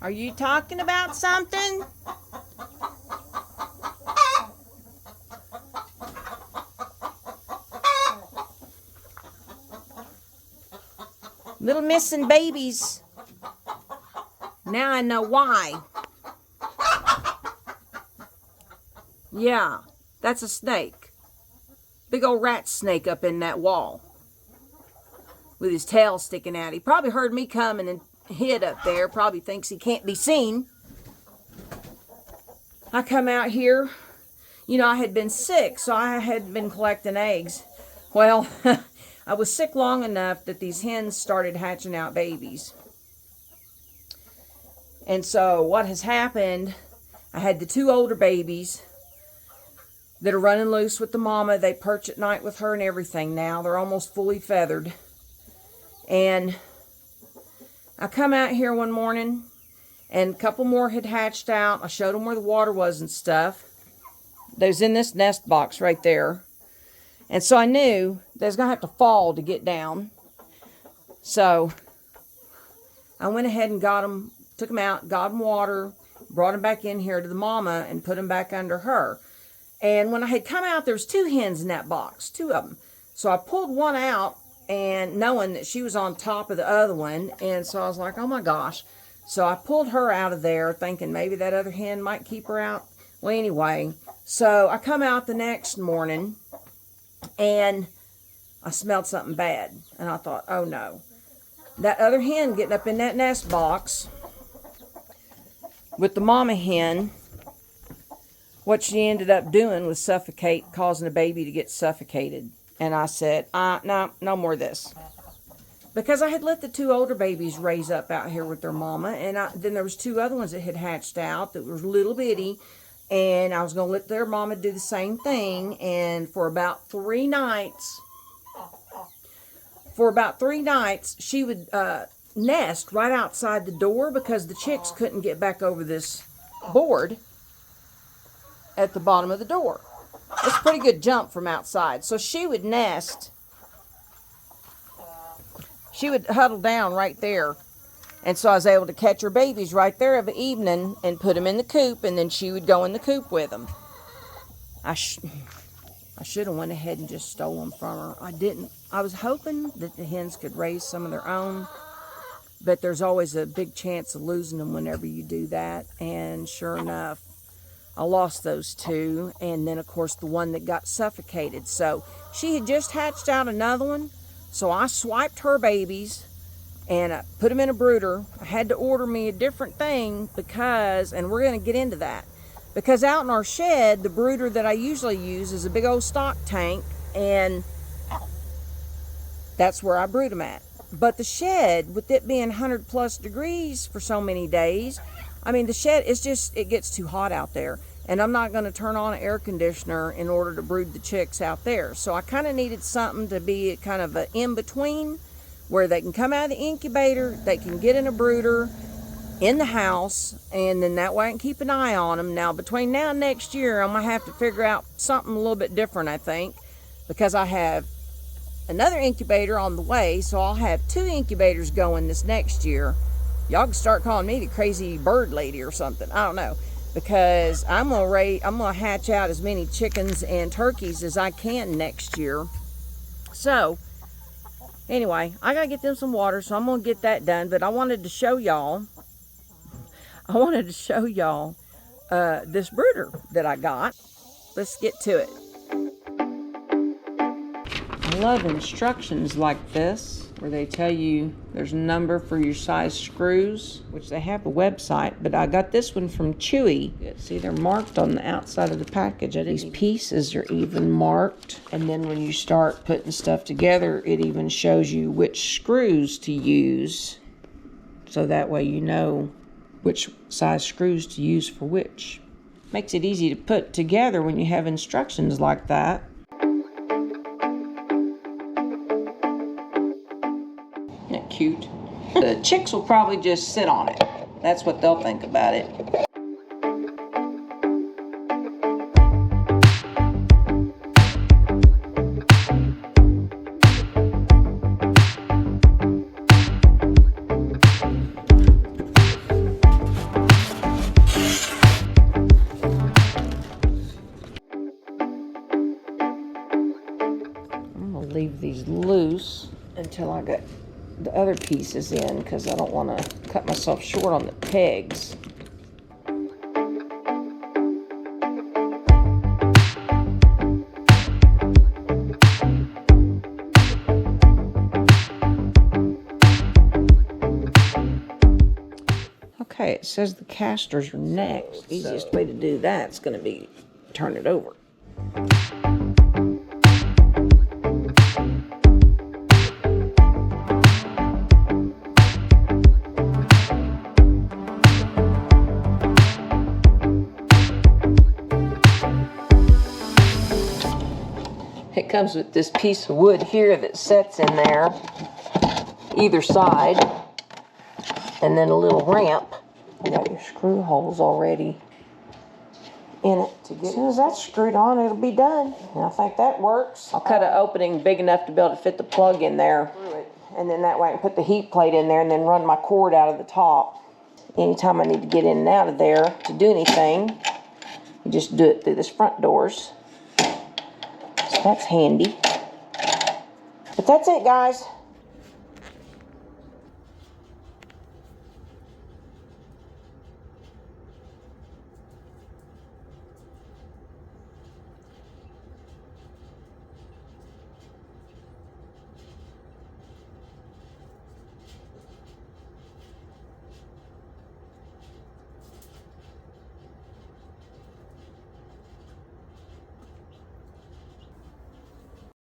Are you talking about something? Little missing babies. Now I know why. Yeah, that's a snake. Big old rat snake up in that wall. With his tail sticking out. He probably heard me coming and hid up there. Probably thinks he can't be seen. I come out here. You know, I had been sick, so I had been collecting eggs. Well, I was sick long enough that these hens started hatching out babies. And so what has happened, I had the two older babies that are running loose with the mama. They perch at night with her and everything now. They're almost fully feathered. And I come out here one morning, and a couple more had hatched out. I showed them where the water was and stuff. They was in this nest box right there. And so I knew they was going to have to fall to get down. So I went ahead and got them, took them out, got them water, brought them back in here to the mama and put them back under her. And when I had come out, there was two hens in that box, two of them. So I pulled one out, and knowing that she was on top of the other one, and so I was like, oh my gosh. So I pulled her out of there, thinking maybe that other hen might keep her out. Well, anyway, so I come out the next morning, and I smelled something bad, and I thought, oh no. That other hen getting up in that nest box with the mama hen, what she ended up doing was causing a baby to get suffocated. And I said, no more of this. Because I had let the two older babies raise up out here with their mama. And then there was two other ones that had hatched out that were little bitty. And I was going to let their mama do the same thing. And for about 3 nights, she would nest right outside the door because the chicks couldn't get back over this board at the bottom of the door. It's a pretty good jump from outside. So she would nest. She would huddle down right there. And so I was able to catch her babies right there of an evening and put them in the coop, and then she would go in the coop with them. I should have went ahead and just stole them from her. I didn't. I was hoping that the hens could raise some of their own, but there's always a big chance of losing them whenever you do that. And sure enough, I lost those two, and then of course the one that got suffocated. So she had just hatched out another one, so I swiped her babies and I put them in a brooder. I had to order me a different thing because, and we're going to get into that, because out in our shed, the brooder that I usually use is a big old stock tank, and that's where I brood them at. But the shed, with it being 100 plus degrees for so many days, I mean, the shed, it gets too hot out there. And I'm not going to turn on an air conditioner in order to brood the chicks out there. So I kind of needed something to be kind of an in-between where they can come out of the incubator, they can get in a brooder in the house, and then that way I can keep an eye on them. Now, between now and next year, I'm going to have to figure out something a little bit different, I think, because I have another incubator on the way, so I'll have 2 incubators going this next year. Y'all can start calling me the crazy bird lady or something. I don't know. Because I'm gonna hatch out as many chickens and turkeys as I can next year. So, anyway, I gotta get them some water, so I'm gonna get that done. But I wanted to show y'all. This brooder that I got. Let's get to it. I love instructions like this, where they tell you there's a number for your size screws, which they have a website, but I got this one from Chewy. See, they're marked on the outside of the package. These pieces are even marked, and then when you start putting stuff together, it even shows you which screws to use, so that way you know which size screws to use for which. Makes it easy to put together when you have instructions like that. Isn't that cute? The chicks will probably just sit on it. That's what they'll think about it. until I get the other pieces in, because I don't want to cut myself short on the pegs. Okay, it says the casters are next. The easiest way to do that is going to be turn it over. It comes with this piece of wood here that sets in there, either side, and then a little ramp. You got your screw holes already in it. As soon as that's screwed on, it'll be done. And I think that works. I'll cut an opening big enough to be able to fit the plug in there. And then that way I can put the heat plate in there and then run my cord out of the top. Anytime I need to get in and out of there to do anything, you just do it through this front doors. So that's handy. But that's it, guys.